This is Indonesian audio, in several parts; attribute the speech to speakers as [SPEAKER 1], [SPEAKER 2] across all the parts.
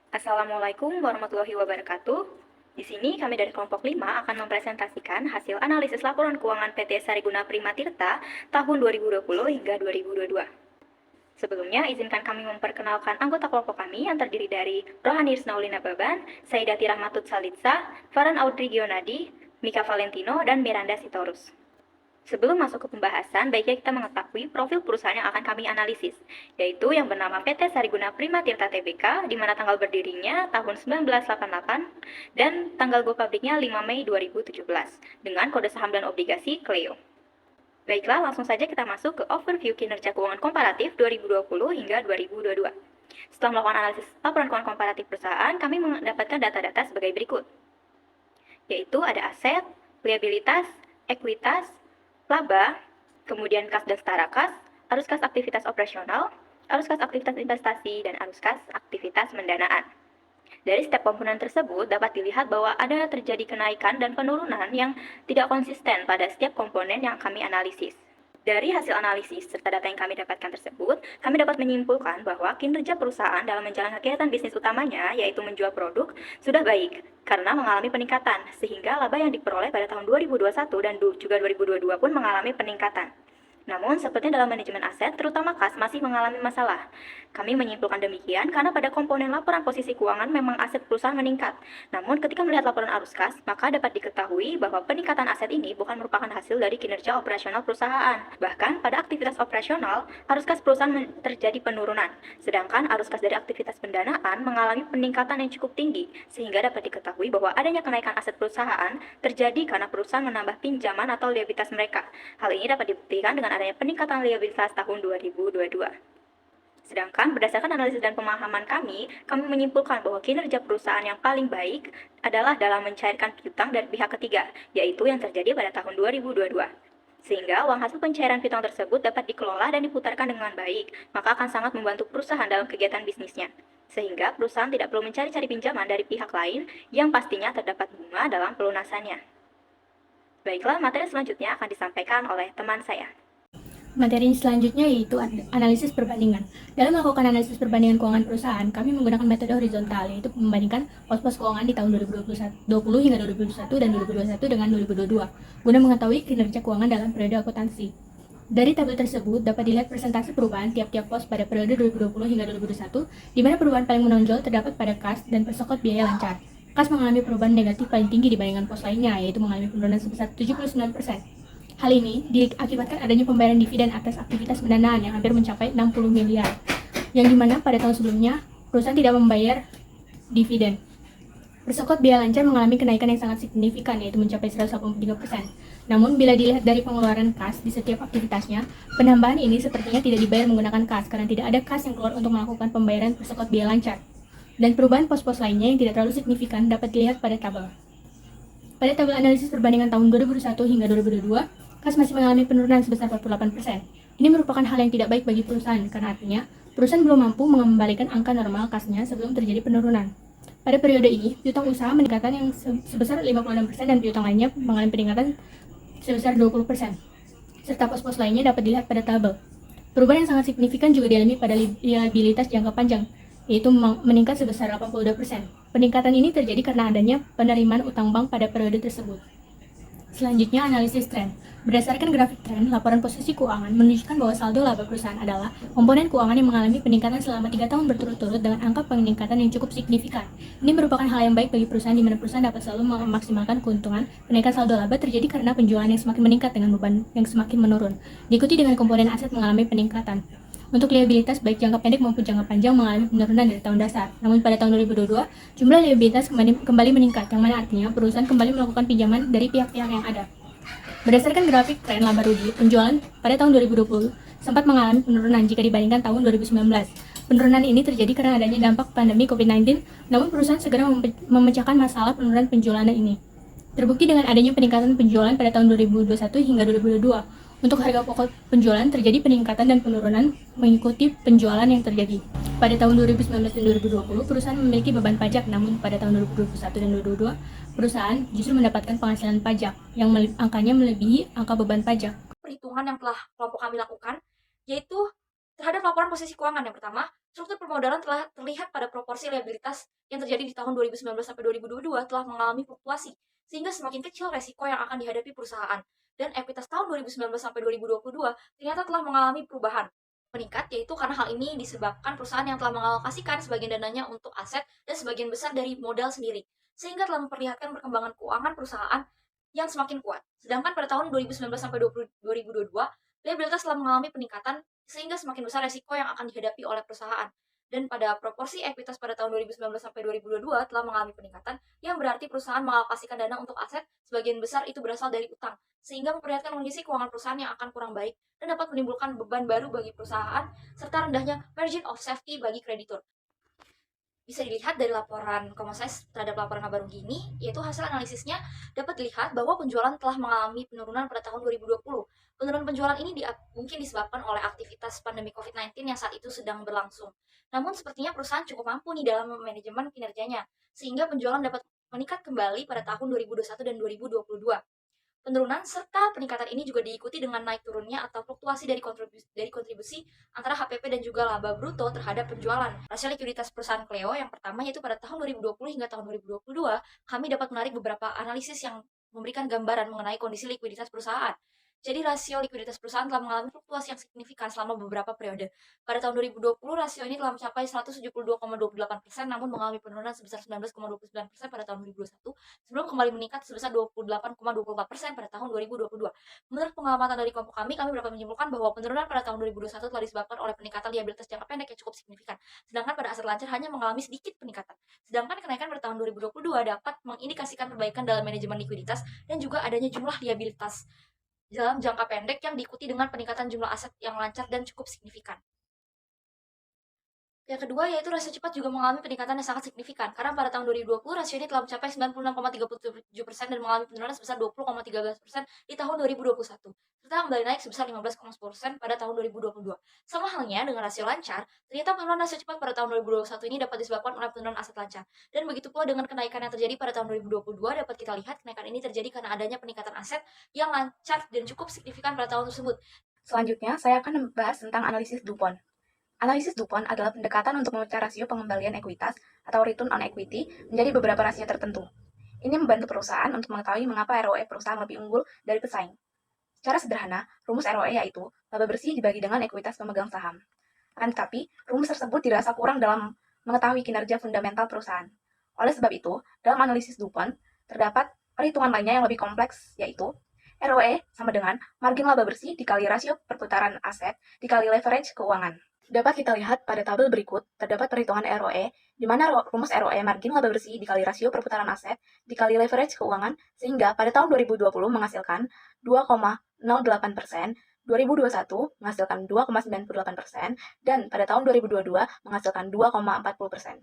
[SPEAKER 1] Assalamualaikum warahmatullahi wabarakatuh. Di sini kami dari kelompok 5 akan mempresentasikan hasil analisis laporan keuangan PT Sariguna Prima Tirta tahun 2020 hingga 2022. Sebelumnya, izinkan kami memperkenalkan anggota kelompok kami yang terdiri dari Rohani Risnaulina Baban, Saidati Rahmatut Salitsa, Farhan Audrey Gionadi, Mika Valentino, dan Miranda Sitorus. Sebelum masuk ke pembahasan, baiknya kita mengetahui profil perusahaan yang akan kami analisis, yaitu yang bernama PT Sariguna Prima Tirta Tbk, di mana tanggal berdirinya tahun 1988 dan tanggal go publiknya 5 Mei 2017, dengan kode saham dan obligasi Cleo. Baiklah, langsung saja kita masuk ke overview kinerja keuangan komparatif 2020 hingga 2022. Setelah melakukan analisis laporan keuangan komparatif perusahaan, kami mendapatkan data-data sebagai berikut, yaitu ada aset, liabilitas, ekuitas, laba, kemudian kas dan setara kas, arus kas aktivitas operasional, arus kas aktivitas investasi, dan arus kas aktivitas pendanaan. Dari setiap komponen tersebut dapat dilihat bahwa ada terjadi kenaikan dan penurunan yang tidak konsisten pada setiap komponen yang kami analisis. Dari hasil analisis serta data yang kami dapatkan tersebut, kami dapat menyimpulkan bahwa kinerja perusahaan dalam menjalankan kegiatan bisnis utamanya, yaitu menjual produk, sudah baik karena mengalami peningkatan, sehingga laba yang diperoleh pada tahun 2021 dan juga 2022 pun mengalami peningkatan. Namun, sepertinya dalam manajemen aset, terutama kas, masih mengalami masalah. Kami menyimpulkan demikian karena pada komponen laporan posisi keuangan memang aset perusahaan meningkat. Namun, ketika melihat laporan arus kas, maka dapat diketahui bahwa peningkatan aset ini bukan merupakan hasil dari kinerja operasional perusahaan. Bahkan, pada aktivitas operasional, arus kas perusahaan terjadi penurunan. Sedangkan arus kas dari aktivitas pendanaan mengalami peningkatan yang cukup tinggi, sehingga dapat diketahui bahwa adanya kenaikan aset perusahaan terjadi karena perusahaan menambah pinjaman atau liabilitas mereka. Hal ini dapat dibuktikan dengan adanya peningkatan liabilitas tahun 2022. Sedangkan berdasarkan analisis dan pemahaman kami menyimpulkan bahwa kinerja perusahaan yang paling baik adalah dalam mencairkan piutang dari pihak ketiga, yaitu yang terjadi pada tahun 2022. Sehingga uang hasil pencairan piutang tersebut dapat dikelola dan diputarkan dengan baik, maka akan sangat membantu perusahaan dalam kegiatan bisnisnya. Sehingga perusahaan tidak perlu mencari-cari pinjaman dari pihak lain yang pastinya terdapat bunga dalam pelunasannya. Baiklah, materi selanjutnya akan disampaikan oleh teman saya.
[SPEAKER 2] Materi selanjutnya yaitu analisis perbandingan. Dalam melakukan analisis perbandingan keuangan perusahaan, kami menggunakan metode horizontal, yaitu membandingkan pos-pos keuangan di tahun 2020 hingga 2021 dan 2021 dengan 2022, guna mengetahui kinerja keuangan dalam periode akuntansi. Dari tabel tersebut dapat dilihat presentasi perubahan tiap-tiap pos pada periode 2020 hingga 2021, di mana perubahan paling menonjol terdapat pada kas dan persekot biaya lancar. Kas mengalami perubahan negatif paling tinggi dibandingkan pos lainnya, yaitu mengalami penurunan sebesar 79%. Hal ini diakibatkan adanya pembayaran dividen atas aktivitas pendanaan yang hampir mencapai 60 miliar, yang dimana pada tahun sebelumnya perusahaan tidak membayar dividen. Persekot biaya lancar mengalami kenaikan yang sangat signifikan, yaitu mencapai 183%. Namun, bila dilihat dari pengeluaran kas di setiap aktivitasnya, penambahan ini sepertinya tidak dibayar menggunakan kas, karena tidak ada kas yang keluar untuk melakukan pembayaran persekot biaya lancar. Dan perubahan pos-pos lainnya yang tidak terlalu signifikan dapat dilihat pada tabel. Pada tabel analisis perbandingan tahun 2021 hingga 2022, kas masih mengalami penurunan sebesar 48%. Ini merupakan hal yang tidak baik bagi perusahaan, karena artinya perusahaan belum mampu mengembalikan angka normal kasnya sebelum terjadi penurunan. Pada periode ini, piutang usaha meningkatkan yang sebesar 56% dan piutang lainnya mengalami peningkatan sebesar 20%. Serta pos-pos lainnya dapat dilihat pada tabel. Perubahan yang sangat signifikan juga dialami pada liabilitas jangka panjang, yaitu meningkat sebesar 82%. Peningkatan ini terjadi karena adanya penerimaan utang bank pada periode tersebut. Selanjutnya, analisis tren. Berdasarkan grafik tren, laporan posisi keuangan menunjukkan bahwa saldo laba perusahaan adalah komponen keuangan yang mengalami peningkatan selama 3 tahun berturut-turut dengan angka peningkatan yang cukup signifikan. Ini merupakan hal yang baik bagi perusahaan di mana perusahaan dapat selalu memaksimalkan keuntungan. Kenaikan saldo laba terjadi karena penjualan yang semakin meningkat dengan beban yang semakin menurun, diikuti dengan komponen aset mengalami peningkatan. Untuk liabilitas baik jangka pendek maupun jangka panjang mengalami penurunan dari tahun dasar. Namun pada tahun 2022, jumlah liabilitas kembali meningkat, yang mana artinya perusahaan kembali melakukan pinjaman dari pihak-pihak yang ada. Berdasarkan grafik tren laba rugi, penjualan pada tahun 2020 sempat mengalami penurunan jika dibandingkan tahun 2019. Penurunan ini terjadi karena adanya dampak pandemi COVID-19, namun perusahaan segera memecahkan masalah penurunan penjualan ini. Terbukti dengan adanya peningkatan penjualan pada tahun 2021 hingga 2022. Untuk harga pokok penjualan terjadi peningkatan dan penurunan mengikuti penjualan yang terjadi. Pada tahun 2019 dan 2020, perusahaan memiliki beban pajak, namun pada tahun 2021 dan 2022, perusahaan justru mendapatkan penghasilan pajak yang angkanya melebihi angka beban pajak.
[SPEAKER 3] Perhitungan yang telah kelompok kami lakukan, yaitu terhadap laporan posisi keuangan yang pertama, struktur permodalan telah terlihat pada proporsi liabilitas yang terjadi di tahun 2019 sampai 2022 telah mengalami fluktuasi, sehingga semakin kecil resiko yang akan dihadapi perusahaan. Dan ekuitas tahun 2019 sampai 2022 ternyata telah mengalami perubahan meningkat, yaitu karena hal ini disebabkan perusahaan yang telah mengalokasikan sebagian dananya untuk aset dan sebagian besar dari modal sendiri, sehingga telah memperlihatkan perkembangan keuangan perusahaan yang semakin kuat. Sedangkan pada tahun 2019 sampai 2022, liabilitas telah mengalami peningkatan sehingga semakin besar resiko yang akan dihadapi oleh perusahaan. Dan pada proporsi ekuitas pada tahun 2019 sampai 2022 telah mengalami peningkatan, yang berarti perusahaan mengalokasikan dana untuk aset, sebagian besar itu berasal dari utang, sehingga memperlihatkan kondisi keuangan perusahaan yang akan kurang baik dan dapat menimbulkan beban baru bagi perusahaan, serta rendahnya margin of safety bagi kreditur. Bisa dilihat dari laporan Komosize terhadap laporan laba rugi ini, yaitu hasil analisisnya dapat dilihat bahwa penjualan telah mengalami penurunan pada tahun 2020. Penurunan penjualan ini mungkin disebabkan oleh aktivitas pandemi COVID-19 yang saat itu sedang berlangsung. Namun sepertinya perusahaan cukup mampu nih dalam manajemen kinerjanya, sehingga penjualan dapat meningkat kembali pada tahun 2021 dan 2022. Penurunan serta peningkatan ini juga diikuti dengan naik turunnya atau fluktuasi dari kontribusi antara HPP dan juga laba bruto terhadap penjualan. Rasio likuiditas perusahaan Cleo yang pertama yaitu pada tahun 2020 hingga tahun 2022, kami dapat menarik beberapa analisis yang memberikan gambaran mengenai kondisi likuiditas perusahaan. Jadi rasio likuiditas perusahaan telah mengalami fluktuasi yang signifikan selama beberapa periode. Pada tahun 2020, rasio ini telah mencapai 172,28%, namun mengalami penurunan sebesar 19,29% pada tahun 2021, sebelum kembali meningkat sebesar 28,24% pada tahun 2022. Menurut pengamatan dari kelompok kami dapat menyimpulkan bahwa penurunan pada tahun 2021 telah disebabkan oleh peningkatan liabilitas jangka pendek yang cukup signifikan, sedangkan pada aset lancar hanya mengalami sedikit peningkatan. Sedangkan kenaikan pada tahun 2022 dapat mengindikasikan perbaikan dalam manajemen likuiditas dan juga adanya jumlah liabilitas dalam jangka pendek yang diikuti dengan peningkatan jumlah aset yang lancar dan cukup signifikan. Yang kedua yaitu rasio cepat juga mengalami peningkatan yang sangat signifikan, karena pada tahun 2020 rasio ini telah mencapai 96,37% dan mengalami penurunan sebesar 20,13% di tahun 2021, serta kembali naik sebesar 15,10% pada tahun 2022. Sama halnya dengan rasio lancar, ternyata penurunan rasio cepat pada tahun 2021 ini dapat disebabkan oleh penurunan aset lancar. Dan begitu pula dengan kenaikan yang terjadi pada tahun 2022, dapat kita lihat kenaikan ini terjadi karena adanya peningkatan aset yang lancar dan cukup signifikan pada tahun tersebut.
[SPEAKER 1] Selanjutnya, saya akan membahas tentang analisis DuPont. Analisis DuPont adalah pendekatan untuk memecah rasio pengembalian ekuitas atau return on equity menjadi beberapa rasio tertentu. Ini membantu perusahaan untuk mengetahui mengapa ROE perusahaan lebih unggul dari pesaing. Secara sederhana, rumus ROE yaitu laba bersih dibagi dengan ekuitas pemegang saham. Akan tetapi, rumus tersebut dirasa kurang dalam mengetahui kinerja fundamental perusahaan. Oleh sebab itu, dalam analisis DuPont, terdapat perhitungan lainnya yang lebih kompleks, yaitu ROE sama dengan margin laba bersih dikali rasio perputaran aset dikali leverage keuangan. Dapat kita lihat pada tabel berikut, terdapat perhitungan ROE, di mana rumus ROE margin laba bersih dikali rasio perputaran aset dikali leverage keuangan, sehingga pada tahun 2020 menghasilkan 2,08%, 2021 menghasilkan 2,98%, dan pada tahun 2022 menghasilkan 2,40%.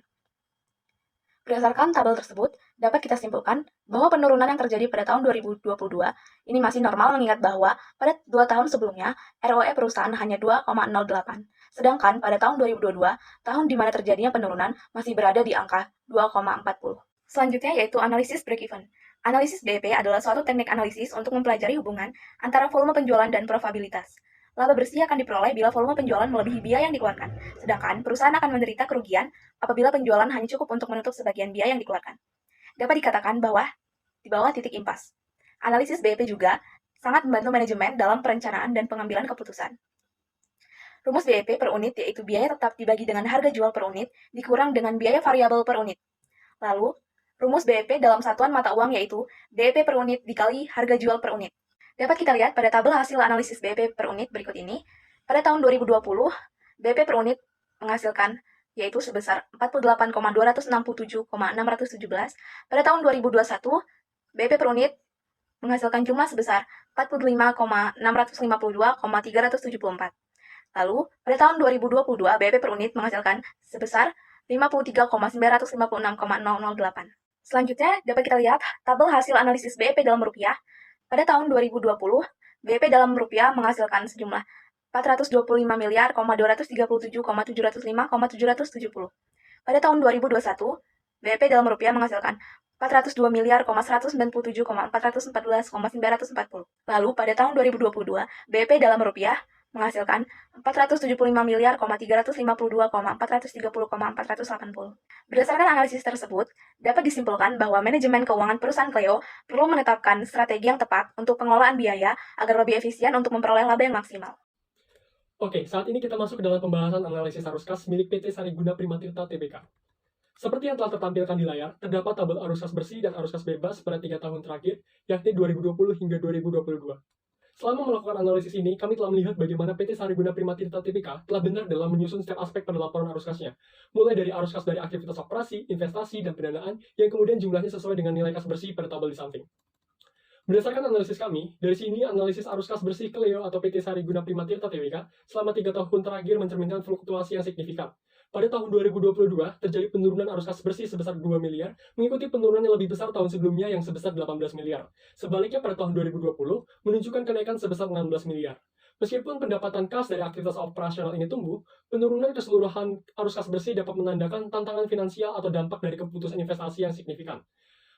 [SPEAKER 1] Berdasarkan tabel tersebut, dapat kita simpulkan bahwa penurunan yang terjadi pada tahun 2022 ini masih normal mengingat bahwa pada 2 tahun sebelumnya ROE perusahaan hanya 2,08. Sedangkan pada tahun 2022, tahun di mana terjadinya penurunan masih berada di angka 2,40. Selanjutnya yaitu analisis break-even. Analisis BEP adalah suatu teknik analisis untuk mempelajari hubungan antara volume penjualan dan profitabilitas. Laba bersih akan diperoleh bila volume penjualan melebihi biaya yang dikeluarkan, sedangkan perusahaan akan menderita kerugian apabila penjualan hanya cukup untuk menutup sebagian biaya yang dikeluarkan. Dapat dikatakan bahwa di bawah titik impas. Analisis BEP juga sangat membantu manajemen dalam perencanaan dan pengambilan keputusan. Rumus BEP per unit yaitu biaya tetap dibagi dengan harga jual per unit dikurang dengan biaya variabel per unit. Lalu, rumus BEP dalam satuan mata uang yaitu BEP per unit dikali harga jual per unit. Dapat kita lihat pada tabel hasil analisis BEP per unit berikut ini. Pada tahun 2020, BEP per unit menghasilkan yaitu sebesar 48,267,617. Pada tahun 2021, BEP per unit menghasilkan jumlah sebesar 45,652,374. Lalu, pada tahun 2022, BEP per unit menghasilkan sebesar 53,956,008. Selanjutnya, dapat kita lihat tabel hasil analisis BEP dalam rupiah. Pada tahun 2020, BEP dalam rupiah menghasilkan sejumlah 420,237,705,770. Pada tahun 2021, BEP dalam rupiah menghasilkan 402,197,414,940. Lalu pada tahun 2022, BEP dalam rupiah
[SPEAKER 4] menghasilkan 475 miliar, 352,430,480. Berdasarkan analisis tersebut, dapat disimpulkan bahwa manajemen keuangan perusahaan Cleo perlu menetapkan strategi yang tepat untuk pengelolaan biaya agar lebih efisien untuk memperoleh laba yang maksimal.
[SPEAKER 5] Oke, saat ini kita masuk ke dalam pembahasan analisis arus kas milik PT Sariguna Primatirta Tbk. Seperti yang telah tertampilkan di layar, terdapat tabel arus kas bersih dan arus kas bebas pada 3 tahun terakhir, yakni 2020 hingga 2022. Selama melakukan analisis ini, kami telah melihat bagaimana PT Sariguna Primatirta Tbk telah benar dalam menyusun setiap aspek pada laporan arus kasnya, mulai dari arus kas dari aktivitas operasi, investasi, dan pendanaan, yang kemudian jumlahnya sesuai dengan nilai kas bersih pada tabel di samping. Berdasarkan analisis kami, dari sini analisis arus kas bersih Cleo atau PT Sariguna Primatirta Tbk selama 3 tahun terakhir mencerminkan fluktuasi yang signifikan. Pada tahun 2022, terjadi penurunan arus kas bersih sebesar 2 miliar, mengikuti penurunan yang lebih besar tahun sebelumnya yang sebesar 18 miliar. Sebaliknya pada tahun 2020, menunjukkan kenaikan sebesar 16 miliar. Meskipun pendapatan kas dari aktivitas operasional ini tumbuh, penurunan keseluruhan arus kas bersih dapat menandakan tantangan finansial atau dampak dari keputusan investasi yang signifikan.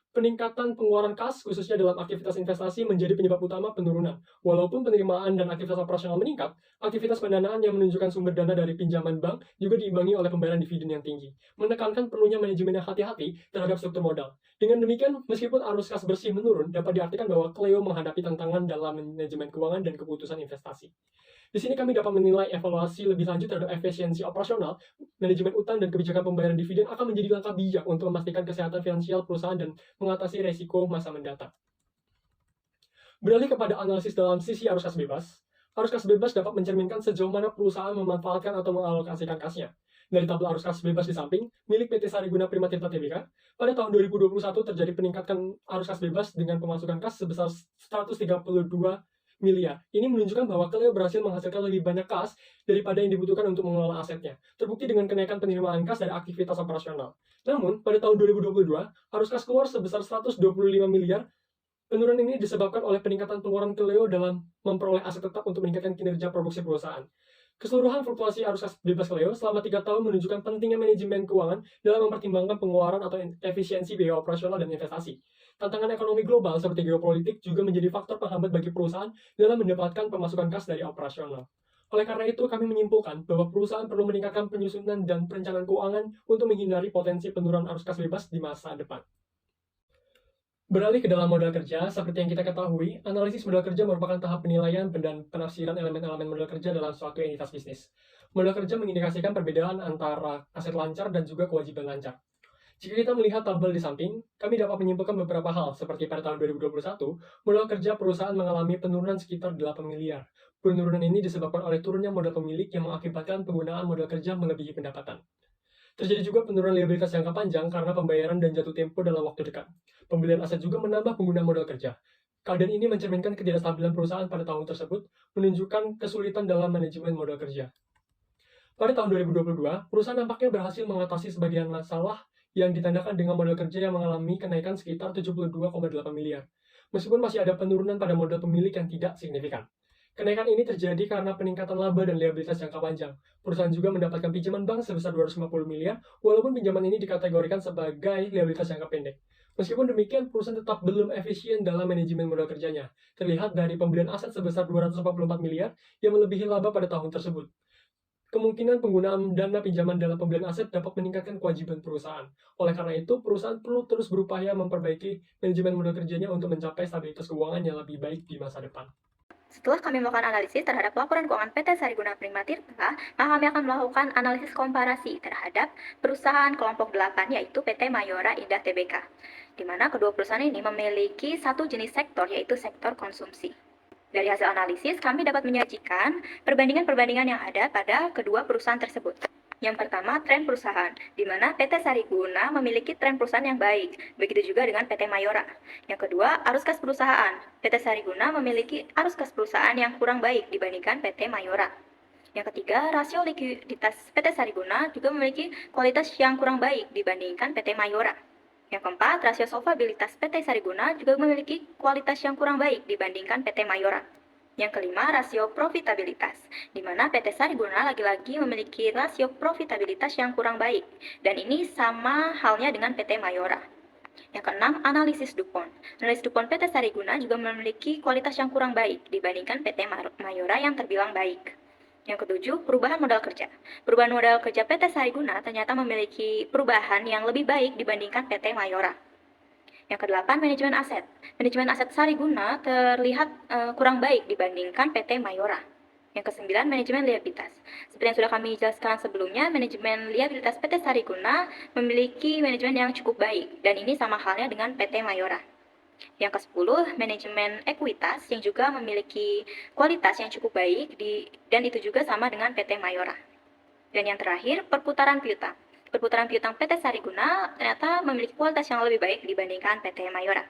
[SPEAKER 5] Peningkatan pengeluaran kas, khususnya dalam aktivitas investasi, menjadi penyebab utama penurunan. Walaupun penerimaan dan aktivitas operasional meningkat, aktivitas pendanaan yang menunjukkan sumber dana dari pinjaman bank juga diimbangi oleh pembayaran dividen yang tinggi, menekankan perlunya manajemen yang hati-hati terhadap struktur modal. Dengan demikian, meskipun arus kas bersih menurun, dapat diartikan bahwa Cleo menghadapi tantangan dalam manajemen keuangan dan keputusan investasi. Di sini kami dapat menilai evaluasi lebih lanjut terhadap efisiensi operasional, manajemen utang, dan kebijakan pembayaran dividen akan menjadi langkah bijak untuk memastikan kesehatan finansial perusahaan dan mengatasi resiko masa mendatang. Beralih kepada analisis dalam sisi arus kas bebas. Arus kas bebas dapat mencerminkan sejauh mana perusahaan memanfaatkan atau mengalokasikan kasnya. Dari tabel arus kas bebas di samping, milik PT Sariguna Primatirta Tbk, pada tahun 2021 terjadi peningkatan arus kas bebas dengan pemasukan kas sebesar 132 miliar. Ini menunjukkan bahwa Cleo berhasil menghasilkan lebih banyak kas daripada yang dibutuhkan untuk mengelola asetnya, terbukti dengan kenaikan penerimaan kas dari aktivitas operasional. Namun, pada tahun 2022, arus kas keluar sebesar 125 miliar. Penurunan ini disebabkan oleh peningkatan pengeluaran Cleo dalam memperoleh aset tetap untuk meningkatkan kinerja produksi perusahaan. Keseluruhan fluktuasi arus kas bebas Cleo selama 3 tahun menunjukkan pentingnya manajemen keuangan dalam mempertimbangkan pengeluaran atau efisiensi biaya operasional dan investasi. Tantangan ekonomi global seperti geopolitik juga menjadi faktor penghambat bagi perusahaan dalam mendapatkan pemasukan kas dari operasional. Oleh karena itu, kami menyimpulkan bahwa perusahaan perlu meningkatkan penyusunan dan perencanaan keuangan untuk menghindari potensi penurunan arus kas bebas di masa depan. Beralih ke dalam modal kerja, seperti yang kita ketahui, analisis modal kerja merupakan tahap penilaian dan penafsiran elemen-elemen modal kerja dalam suatu entitas bisnis. Modal kerja mengindikasikan perbedaan antara aset lancar dan juga kewajiban lancar. Jika kita melihat tabel di samping, kami dapat menyimpulkan beberapa hal, seperti pada tahun 2021, modal kerja perusahaan mengalami penurunan sekitar 8 miliar. Penurunan ini disebabkan oleh turunnya modal pemilik yang mengakibatkan penggunaan modal kerja melebihi pendapatan. Terjadi juga penurunan liabilitas jangka panjang karena pembayaran dan jatuh tempo dalam waktu dekat. Pembelian aset juga menambah penggunaan modal kerja. Keadaan ini mencerminkan ketidakstabilan perusahaan pada tahun tersebut, menunjukkan kesulitan dalam manajemen modal kerja. Pada tahun 2022, perusahaan nampaknya berhasil mengatasi sebagian masalah yang ditandakan dengan modal kerja yang mengalami kenaikan sekitar 72,8 miliar. Meskipun masih ada penurunan pada modal pemilik yang tidak signifikan. Kenaikan ini terjadi karena peningkatan laba dan liabilitas jangka panjang. Perusahaan juga mendapatkan pinjaman bank sebesar 250 miliar, walaupun pinjaman ini dikategorikan sebagai liabilitas jangka pendek. Meskipun demikian, perusahaan tetap belum efisien dalam manajemen modal kerjanya. Terlihat dari pembelian aset sebesar 244 miliar yang melebihi laba pada tahun tersebut. Kemungkinan penggunaan dana pinjaman dalam pembelian aset dapat meningkatkan kewajiban perusahaan. Oleh karena itu, perusahaan perlu terus berupaya memperbaiki manajemen modal kerjanya untuk mencapai stabilitas keuangan yang lebih baik di masa depan.
[SPEAKER 1] Setelah kami melakukan analisis terhadap laporan keuangan PT Sariguna Primatirta, maka kami akan melakukan analisis komparasi terhadap perusahaan kelompok 8, yaitu PT Mayora Indah Tbk, di mana kedua perusahaan ini memiliki satu jenis sektor, yaitu sektor konsumsi. Dari hasil analisis, kami dapat menyajikan perbandingan-perbandingan yang ada pada kedua perusahaan tersebut. Yang pertama, tren perusahaan, di mana PT Sariguna memiliki tren perusahaan yang baik, begitu juga dengan PT Mayora. Yang kedua, arus kas perusahaan. PT Sariguna memiliki arus kas perusahaan yang kurang baik dibandingkan PT Mayora. Yang ketiga, rasio likuiditas PT Sariguna juga memiliki kualitas yang kurang baik dibandingkan PT Mayora. Yang keempat, rasio solvabilitas PT Sariguna juga memiliki kualitas yang kurang baik dibandingkan PT Mayora. Yang kelima, rasio profitabilitas, di mana PT Sariguna lagi-lagi memiliki rasio profitabilitas yang kurang baik, dan ini sama halnya dengan PT Mayora. Yang keenam, analisis DuPont. Analisis DuPont PT Sariguna juga memiliki kualitas yang kurang baik dibandingkan PT Mayora yang terbilang baik. Yang ketujuh, perubahan modal kerja. Perubahan modal kerja PT Sariguna ternyata memiliki perubahan yang lebih baik dibandingkan PT Mayora. Yang kedelapan, manajemen aset. Manajemen aset Sariguna terlihat kurang baik dibandingkan PT Mayora. Yang kesembilan, manajemen liabilitas. Seperti yang sudah kami jelaskan sebelumnya, manajemen liabilitas PT Sariguna memiliki manajemen yang cukup baik, dan ini sama halnya dengan PT Mayora. Yang ke-10, manajemen ekuitas yang juga memiliki kualitas yang cukup baik dan itu juga sama dengan PT Mayora. Dan yang terakhir, perputaran piutang. Perputaran piutang PT Sariguna ternyata memiliki kualitas yang lebih baik dibandingkan PT Mayora.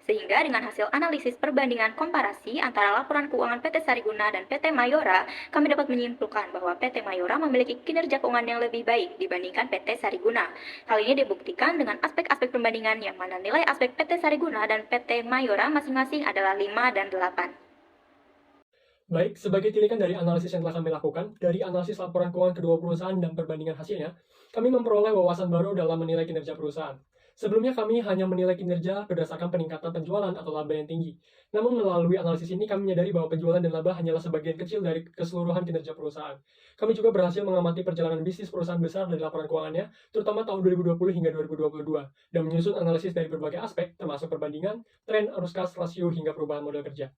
[SPEAKER 1] Sehingga dengan hasil analisis perbandingan komparasi antara laporan keuangan PT Sariguna dan PT Mayora, kami dapat menyimpulkan bahwa PT Mayora memiliki kinerja keuangan yang lebih baik dibandingkan PT Sariguna. Hal ini dibuktikan dengan aspek-aspek perbandingan yang mana nilai aspek PT Sariguna dan PT Mayora masing-masing adalah 5 dan 8.
[SPEAKER 5] Baik, sebagai tilikan dari analisis yang telah kami lakukan, dari analisis laporan keuangan kedua perusahaan dan perbandingan hasilnya, kami memperoleh wawasan baru dalam menilai kinerja perusahaan. Sebelumnya kami hanya menilai kinerja berdasarkan peningkatan penjualan atau laba yang tinggi. Namun melalui analisis ini kami menyadari bahwa penjualan dan laba hanyalah sebagian kecil dari keseluruhan kinerja perusahaan. Kami juga berhasil mengamati perjalanan bisnis perusahaan besar dari laporan keuangannya, terutama tahun 2020 hingga 2022, dan menyusun analisis dari berbagai aspek, termasuk perbandingan, tren, arus kas, rasio, hingga perubahan modal kerja.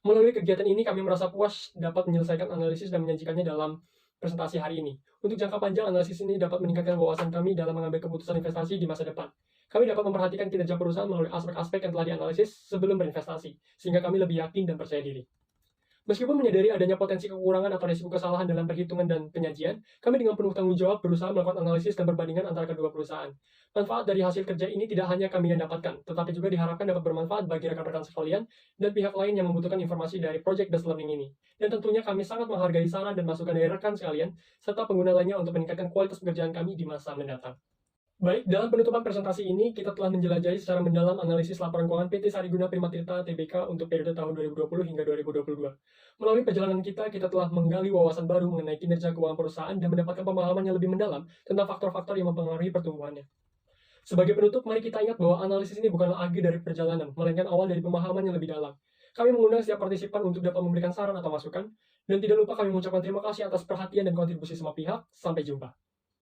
[SPEAKER 5] Melalui kegiatan ini kami merasa puas dapat menyelesaikan analisis dan menyajikannya dalam presentasi hari ini. Untuk jangka panjang, analisis ini dapat meningkatkan wawasan kami dalam mengambil keputusan investasi di masa depan. Kami dapat memperhatikan kinerja perusahaan melalui aspek-aspek yang telah dianalisis sebelum berinvestasi, sehingga kami lebih yakin dan percaya diri. Meskipun menyadari adanya potensi kekurangan atau risiko kesalahan dalam perhitungan dan penyajian, kami dengan penuh tanggung jawab berusaha melakukan analisis dan perbandingan antara kedua perusahaan. Manfaat dari hasil kerja ini tidak hanya kami yang dapatkan, tetapi juga diharapkan dapat bermanfaat bagi rekan-rekan sekalian dan pihak lain yang membutuhkan informasi dari Project Based Learning ini. Dan tentunya kami sangat menghargai saran dan masukan dari rekan sekalian, serta pengguna lainnya untuk meningkatkan kualitas pekerjaan kami di masa mendatang. Baik, dalam penutupan presentasi ini, kita telah menjelajahi secara mendalam analisis laporan keuangan PT Sariguna Primatirta Tbk untuk periode tahun 2020 hingga 2022. Melalui perjalanan kita telah menggali wawasan baru mengenai kinerja keuangan perusahaan dan mendapatkan pemahaman yang lebih mendalam tentang faktor-faktor yang mempengaruhi pertumbuhannya. Sebagai penutup, mari kita ingat bahwa analisis ini bukanlah akhir dari perjalanan, melainkan awal dari pemahaman yang lebih dalam. Kami mengundang setiap partisipan untuk dapat memberikan saran atau masukan, dan tidak lupa kami mengucapkan terima kasih atas perhatian dan kontribusi semua pihak. Sampai jumpa.